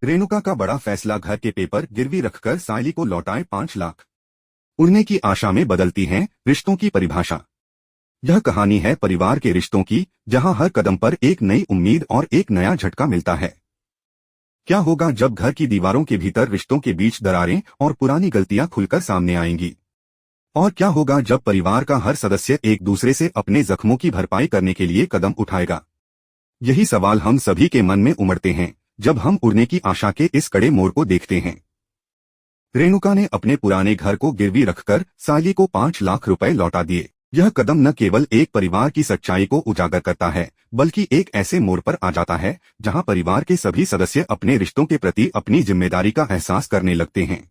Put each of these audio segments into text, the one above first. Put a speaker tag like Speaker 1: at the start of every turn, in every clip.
Speaker 1: रेणुका का बड़ा फैसला, घर के पेपर गिरवी रखकर सायली को लौटाए 5 लाख। उड़ने की आशा में बदलती हैं रिश्तों की परिभाषा। यह कहानी है परिवार के रिश्तों की, जहां हर कदम पर एक नई उम्मीद और एक नया झटका मिलता है। क्या होगा जब घर की दीवारों के भीतर रिश्तों के बीच दरारें और पुरानी गलतियां खुलकर सामने आएंगी? और क्या होगा जब परिवार का हर सदस्य एक दूसरे से अपने जख्मों की भरपाई करने के लिए कदम उठाएगा? यही सवाल हम सभी के मन में उमड़ते हैं जब हम उड़ने की आशा के इस कड़े मोड़ को देखते हैं। रेणुका ने अपने पुराने घर को गिरवी रखकर सायली को 5 लाख रुपए लौटा दिए। यह कदम न केवल एक परिवार की सच्चाई को उजागर करता है, बल्कि एक ऐसे मोड़ पर आ जाता है जहां परिवार के सभी सदस्य अपने रिश्तों के प्रति अपनी जिम्मेदारी का एहसास करने लगते हैं।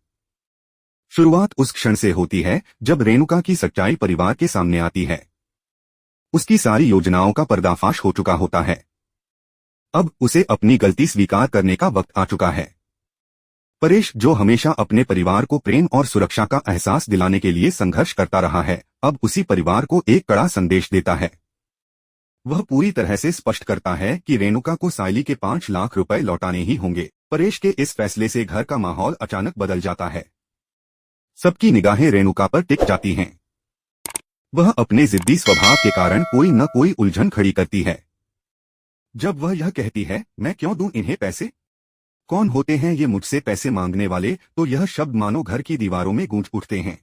Speaker 1: शुरुआत उस क्षण से होती है जब रेणुका की सच्चाई परिवार के सामने आती है। उसकी सारी योजनाओं का पर्दाफाश हो चुका होता है। अब उसे अपनी गलती स्वीकार करने का वक्त आ चुका है। परेश, जो हमेशा अपने परिवार को प्रेम और सुरक्षा का एहसास दिलाने के लिए संघर्ष करता रहा है, अब उसी परिवार को एक कड़ा संदेश देता है। वह पूरी तरह से स्पष्ट करता है कि रेणुका को सायली के 5 लाख रुपए लौटाने ही होंगे। परेश के इस फैसले से घर का माहौल अचानक बदल जाता है। सबकी निगाहें रेणुका पर टिक जाती हैं। वह अपने जिद्दी स्वभाव के कारण कोई न कोई उलझन खड़ी करती है। जब वह यह कहती है, मैं क्यों दूं इन्हें पैसे? कौन होते हैं ये मुझसे पैसे मांगने वाले? तो यह शब्द मानो घर की दीवारों में गूंज उठते हैं।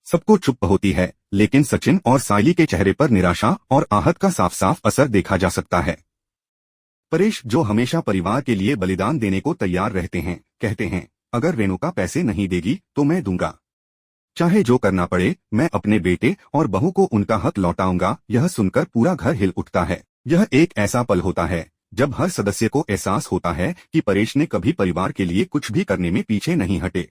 Speaker 1: सबको चुप होती है, लेकिन सचिन और सायली के चेहरे पर निराशा और आहत का साफ साफ असर देखा जा सकता है। परेश, जो हमेशा परिवार के लिए बलिदान देने को तैयार रहते हैं, कहते हैं, अगर रेणुका पैसे नहीं देगी तो मैं दूंगा। चाहे जो करना पड़े, मैं अपने बेटे और बहू को उनका हक लौटाऊंगा। यह सुनकर पूरा घर हिल उठता है। यह एक ऐसा पल होता है जब हर सदस्य को एहसास होता है कि परेश ने कभी परिवार के लिए कुछ भी करने में पीछे नहीं हटे।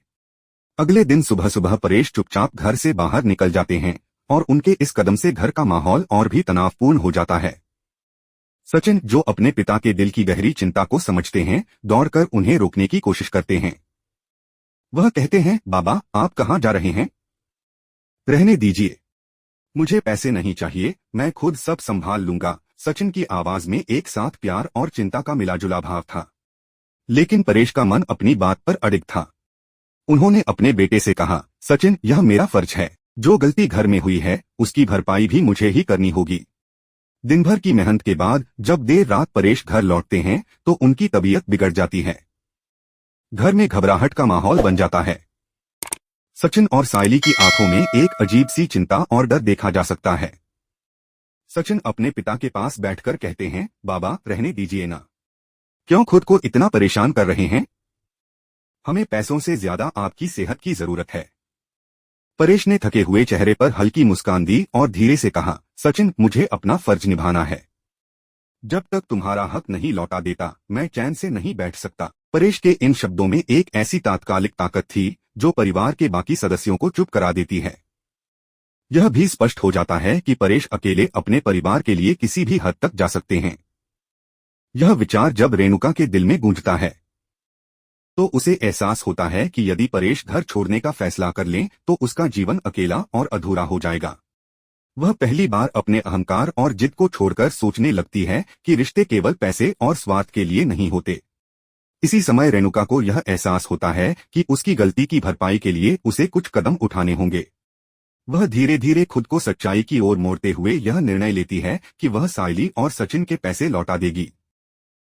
Speaker 1: अगले दिन सुबह सुबह परेश चुपचाप घर से बाहर निकल जाते हैं और उनके इस कदम से घर का माहौल और भी तनावपूर्ण हो जाता है। सचिन, जो अपने पिता के दिल की गहरी चिंता को समझते हैं, दौड़कर उन्हें रोकने की कोशिश करते हैं। वह कहते हैं, बाबा, आप कहाँ जा रहे हैं? रहने दीजिए, मुझे पैसे नहीं चाहिए, मैं खुद सब संभाल लूंगा। सचिन की आवाज में एक साथ प्यार और चिंता का मिलाजुला भाव था। लेकिन परेश का मन अपनी बात पर अडिग था। उन्होंने अपने बेटे से कहा, सचिन, यह मेरा फर्ज है। जो गलती घर में हुई है उसकी भरपाई भी मुझे ही करनी होगी। दिन भर की मेहनत के बाद जब देर रात परेश घर लौटते हैं तो उनकी तबीयत बिगड़ जाती है। घर में घबराहट का माहौल बन जाता है। सचिन और सायली की आंखों में एक अजीब सी चिंता और डर देखा जा सकता है। सचिन अपने पिता के पास बैठकर कहते हैं, बाबा, रहने दीजिए ना। क्यों खुद को इतना परेशान कर रहे हैं? हमें पैसों से ज्यादा आपकी सेहत की जरूरत है। परेश ने थके हुए चेहरे पर हल्की मुस्कान दी और धीरे से कहा, सचिन, मुझे अपना फर्ज निभाना है। जब तक तुम्हारा हक नहीं लौटा देता, मैं चैन से नहीं बैठ सकता। परेश के इन शब्दों में एक ऐसी तात्कालिक ताकत थी जो परिवार के बाकी सदस्यों को चुप करा देती है। यह भी स्पष्ट हो जाता है कि परेश अकेले अपने परिवार के लिए किसी भी हद तक जा सकते हैं। यह विचार जब रेणुका के दिल में गूंजता है तो उसे एहसास होता है कि यदि परेश घर छोड़ने का फैसला कर लें तो उसका जीवन अकेला और अधूरा हो जाएगा। वह पहली बार अपने अहंकार और जिद को छोड़कर सोचने लगती है कि रिश्ते केवल पैसे और स्वार्थ के लिए नहीं होते। इसी समय रेणुका को यह एहसास होता है कि उसकी गलती की भरपाई के लिए उसे कुछ कदम उठाने होंगे। वह धीरे धीरे खुद को सच्चाई की ओर मोड़ते हुए यह निर्णय लेती है कि वह सायली और सचिन के पैसे लौटा देगी।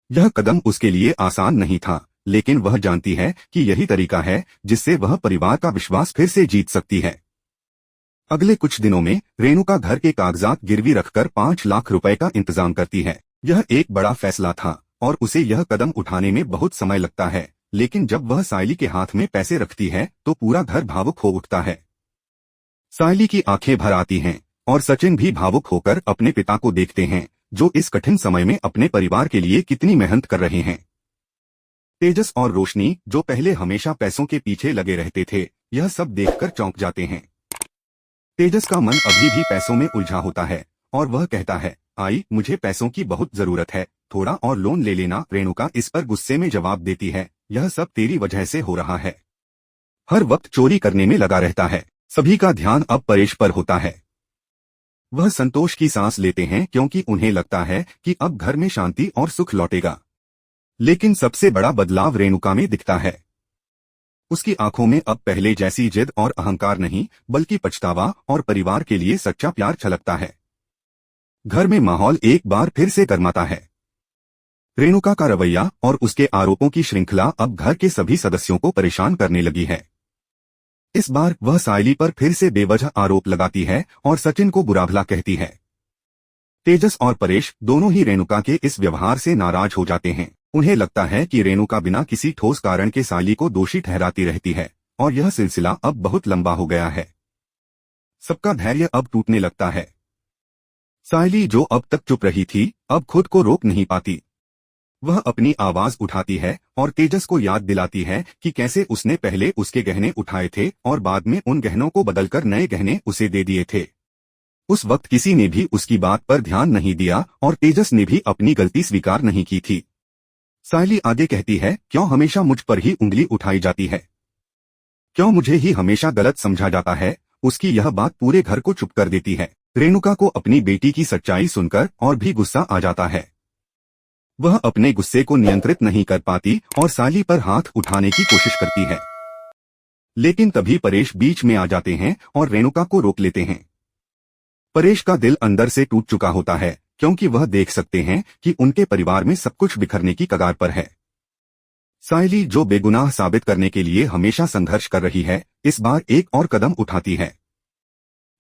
Speaker 1: यह कदम उसके लिए आसान नहीं था, लेकिन वह जानती है कि यही तरीका है जिससे वह परिवार का विश्वास फिर से जीत सकती है। अगले कुछ दिनों में रेणुका घर के कागजात गिरवी रखकर 5 लाख रुपए का इंतजाम करती है। यह एक बड़ा फैसला था और उसे यह कदम उठाने में बहुत समय लगता है, लेकिन जब वह सायली के हाथ में पैसे रखती है तो पूरा घर भावुक हो उठता है। सायली की आंखें भर आती हैं और सचिन भी भावुक होकर अपने पिता को देखते हैं, जो इस कठिन समय में अपने परिवार के लिए कितनी मेहनत कर रहे हैं। तेजस और रोशनी, जो पहले हमेशा पैसों के पीछे लगे रहते थे, यह सब देखकर चौंक जाते हैं। तेजस का मन अभी भी पैसों में उलझा होता है और वह कहता है, आई, मुझे पैसों की बहुत जरूरत है, थोड़ा और लोन ले लेना। रेणुका इस पर गुस्से में जवाब देती है, यह सब तेरी वजह से हो रहा है। हर वक्त चोरी करने में लगा रहता है। सभी का ध्यान अब परेश पर होता है। वह संतोष की सांस लेते हैं क्योंकि उन्हें लगता है कि अब घर में शांति और सुख लौटेगा। लेकिन सबसे बड़ा बदलाव रेणुका में दिखता है। उसकी आंखों में अब पहले जैसी जिद और अहंकार नहीं, बल्कि पछतावा और परिवार के लिए सच्चा प्यार छलकता है। घर में माहौल एक बार फिर से गर्माता है। रेणुका का रवैया और उसके आरोपों की श्रृंखला अब घर के सभी सदस्यों को परेशान करने लगी है। इस बार वह सायली पर फिर से बेवजह आरोप लगाती है और सचिन को बुरा भला कहती है। तेजस और परेश दोनों ही रेणुका के इस व्यवहार से नाराज हो जाते हैं। उन्हें लगता है कि रेणुका बिना किसी ठोस कारण के सायली को दोषी ठहराती रहती है और यह सिलसिला अब बहुत लंबा हो गया है। सबका धैर्य अब टूटने लगता है। सायली, जो अब तक चुप रही थी, अब खुद को रोक नहीं पाती। वह अपनी आवाज उठाती है और तेजस को याद दिलाती है कि कैसे उसने पहले उसके गहने उठाए थे और बाद में उन गहनों को बदलकर नए गहने उसे दे दिए थे। उस वक्त किसी ने भी उसकी बात पर ध्यान नहीं दिया और तेजस ने भी अपनी गलती स्वीकार नहीं की थी। सायली आगे कहती है, क्यों हमेशा मुझ पर ही उंगली उठाई जाती है? क्यों मुझे ही हमेशा गलत समझा जाता है? उसकी यह बात पूरे घर को चुप कर देती है। रेणुका को अपनी बेटी की सच्चाई सुनकर और भी गुस्सा आ जाता है। वह अपने गुस्से को नियंत्रित नहीं कर पाती और सायली पर हाथ उठाने की कोशिश करती है, लेकिन तभी परेश बीच में आ जाते हैं और रेणुका को रोक लेते हैं। परेश का दिल अंदर से टूट चुका होता है, क्योंकि वह देख सकते हैं कि उनके परिवार में सब कुछ बिखरने की कगार पर है। सायली, जो बेगुनाह साबित करने के लिए हमेशा संघर्ष कर रही है, इस बार एक और कदम उठाती है।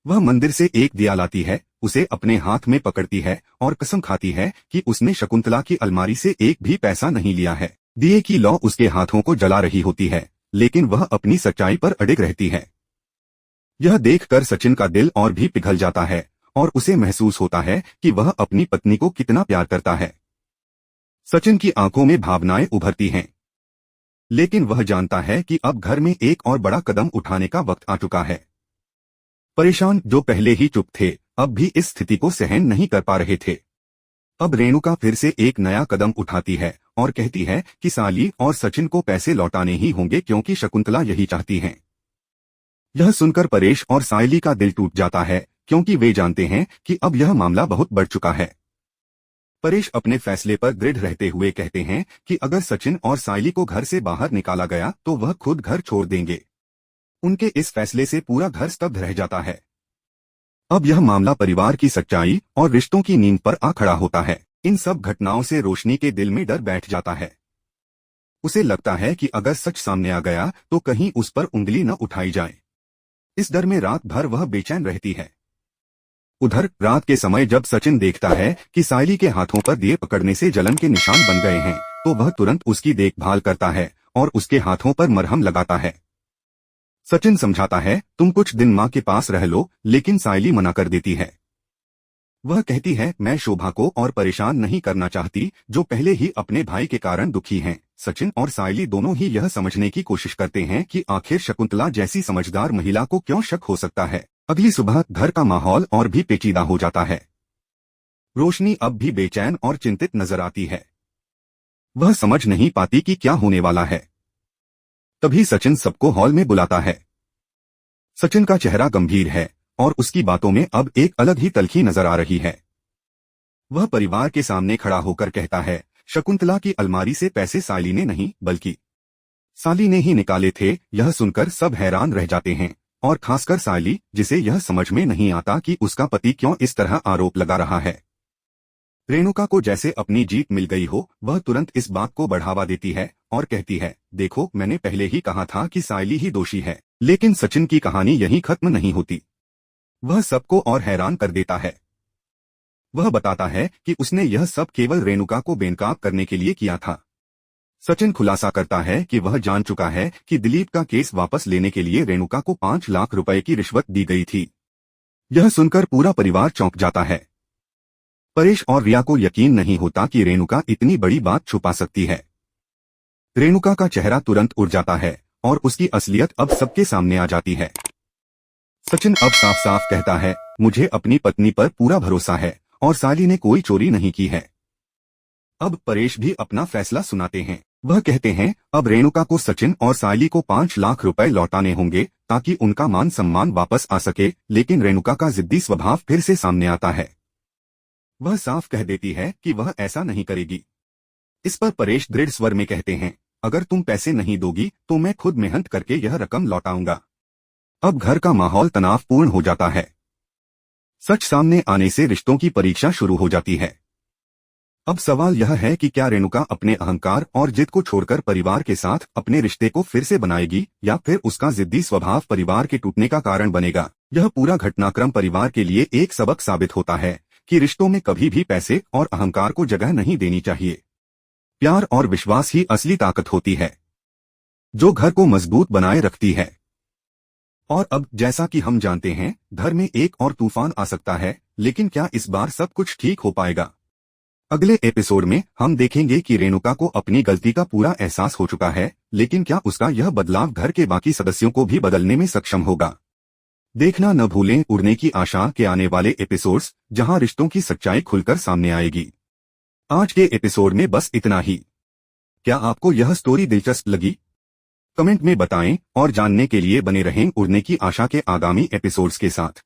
Speaker 1: वह मंदिर से एक दिया लाती है, उसे अपने हाथ में पकड़ती है और कसम खाती है कि उसने शकुंतला की अलमारी से एक भी पैसा नहीं लिया है। दिए की लौ उसके हाथों को जला रही होती है, लेकिन वह अपनी सच्चाई पर अडिग रहती है। यह देखकर सचिन का दिल और भी पिघल जाता है और उसे महसूस होता है कि वह अपनी पत्नी को कितना प्यार करता है। सचिन की आंखों में भावनाएं उभरती हैं, लेकिन वह जानता है कि अब घर में एक और बड़ा कदम उठाने का वक्त आ चुका है। परेशान, जो पहले ही चुप थे, अब भी इस स्थिति को सहन नहीं कर पा रहे थे। अब रेणुका फिर से एक नया कदम उठाती है और कहती है कि सायली और सचिन को पैसे लौटाने ही होंगे, क्योंकि शकुंतला यही चाहती हैं। यह सुनकर परेश और सायली का दिल टूट जाता है, क्योंकि वे जानते हैं कि अब यह मामला बहुत बढ़ चुका है। परेश अपने फैसले पर दृढ़ रहते हुए कहते हैं कि अगर सचिन और सायली को घर से बाहर निकाला गया तो वह खुद घर छोड़ देंगे। उनके इस फैसले से पूरा घर स्तब्ध रह जाता है। अब यह मामला परिवार की सच्चाई और रिश्तों की नींव पर आ खड़ा होता है। इन सब घटनाओं से रोशनी के दिल में डर बैठ जाता है। उसे लगता है कि अगर सच सामने आ गया तो कहीं उस पर उंगली न उठाई जाए। इस डर में रात भर वह बेचैन रहती है। उधर रात के समय जब सचिन देखता है कि सायली के हाथों पर दिए पकड़ने से जलन के निशान बन गए हैं, तो वह तुरंत उसकी देखभाल करता है और उसके हाथों पर मरहम लगाता है। सचिन समझाता है, तुम कुछ दिन माँ के पास रह लो, लेकिन सायली मना कर देती है। वह कहती है, मैं शोभा को और परेशान नहीं करना चाहती, जो पहले ही अपने भाई के कारण दुखी हैं। सचिन और सायली दोनों ही यह समझने की कोशिश करते हैं कि आखिर शकुंतला जैसी समझदार महिला को क्यों शक हो सकता है। अगली सुबह घर का माहौल और भी पेचीदा हो जाता है। रोशनी अब भी बेचैन और चिंतित नजर आती है। वह समझ नहीं पाती कि क्या होने वाला है। तभी सचिन सबको हॉल में बुलाता है। सचिन का चेहरा गंभीर है और उसकी बातों में अब एक अलग ही तल्खी नजर आ रही है। वह परिवार के सामने खड़ा होकर कहता है, शकुंतला की अलमारी से पैसे सायली ने नहीं, बल्कि साली ने ही निकाले थे। यह सुनकर सब हैरान रह जाते हैं, और खासकर सायली, जिसे यह समझ में नहीं आता कि उसका पति क्यों इस तरह आरोप लगा रहा है। रेणुका को जैसे अपनी जीत मिल गई हो, वह तुरंत इस बात को बढ़ावा देती है और कहती है, देखो, मैंने पहले ही कहा था कि सायली ही दोषी है। लेकिन सचिन की कहानी यहीं खत्म नहीं होती। वह सबको और हैरान कर देता है। वह बताता है कि उसने यह सब केवल रेणुका को बेनकाब करने के लिए किया था। सचिन खुलासा करता है कि वह जान चुका है कि दिलीप का केस वापस लेने के लिए रेणुका को 5 लाख रुपए की रिश्वत दी गई थी। यह सुनकर पूरा परिवार चौंक जाता है। परेश और रिया को यकीन नहीं होता कि रेणुका इतनी बड़ी बात छुपा सकती है। रेणुका का चेहरा तुरंत उड़ जाता है और उसकी असलियत अब सबके सामने आ जाती है। सचिन अब साफ साफ कहता है, मुझे अपनी पत्नी पर पूरा भरोसा है और सायली ने कोई चोरी नहीं की है। अब परेश भी अपना फैसला सुनाते हैं। वह कहते हैं, अब रेणुका को सचिन और सायली को 5 लाख रुपए लौटाने होंगे ताकि उनका मान सम्मान वापस आ सके। लेकिन रेणुका का जिद्दी स्वभाव फिर से सामने आता है। वह साफ कह देती है कि वह ऐसा नहीं करेगी। इस पर परेश दृढ़ स्वर में कहते हैं, अगर तुम पैसे नहीं दोगी तो मैं खुद मेहनत करके यह रकम लौटाऊंगा। अब घर का माहौल तनावपूर्ण हो जाता है। सच सामने आने से रिश्तों की परीक्षा शुरू हो जाती है। अब सवाल यह है कि क्या रेणुका अपने अहंकार और जिद को छोड़कर परिवार के साथ अपने रिश्ते को फिर से बनाएगी या फिर उसका जिद्दी स्वभाव परिवार के टूटने का कारण बनेगा। यह पूरा घटनाक्रम परिवार के लिए एक सबक साबित होता है कि रिश्तों में कभी भी पैसे और अहंकार को जगह नहीं देनी चाहिए। प्यार और विश्वास ही असली ताकत होती है, जो घर को मजबूत बनाए रखती है। और अब जैसा कि हम जानते हैं, घर में एक और तूफान आ सकता है, लेकिन क्या इस बार सब कुछ ठीक हो पाएगा? अगले एपिसोड में हम देखेंगे कि रेणुका को अपनी गलती का पूरा एहसास हो चुका है, लेकिन क्या उसका यह बदलाव घर के बाकी सदस्यों को भी बदलने में सक्षम होगा? देखना न भूलें उड़ने की आशा के आने वाले एपिसोड्स, जहां रिश्तों की सच्चाई खुलकर सामने आएगी। आज के एपिसोड में बस इतना ही। क्या आपको यह स्टोरी दिलचस्प लगी? कमेंट में बताएं और जानने के लिए बने रहें उड़ने की आशा के आगामी एपिसोड्स के साथ।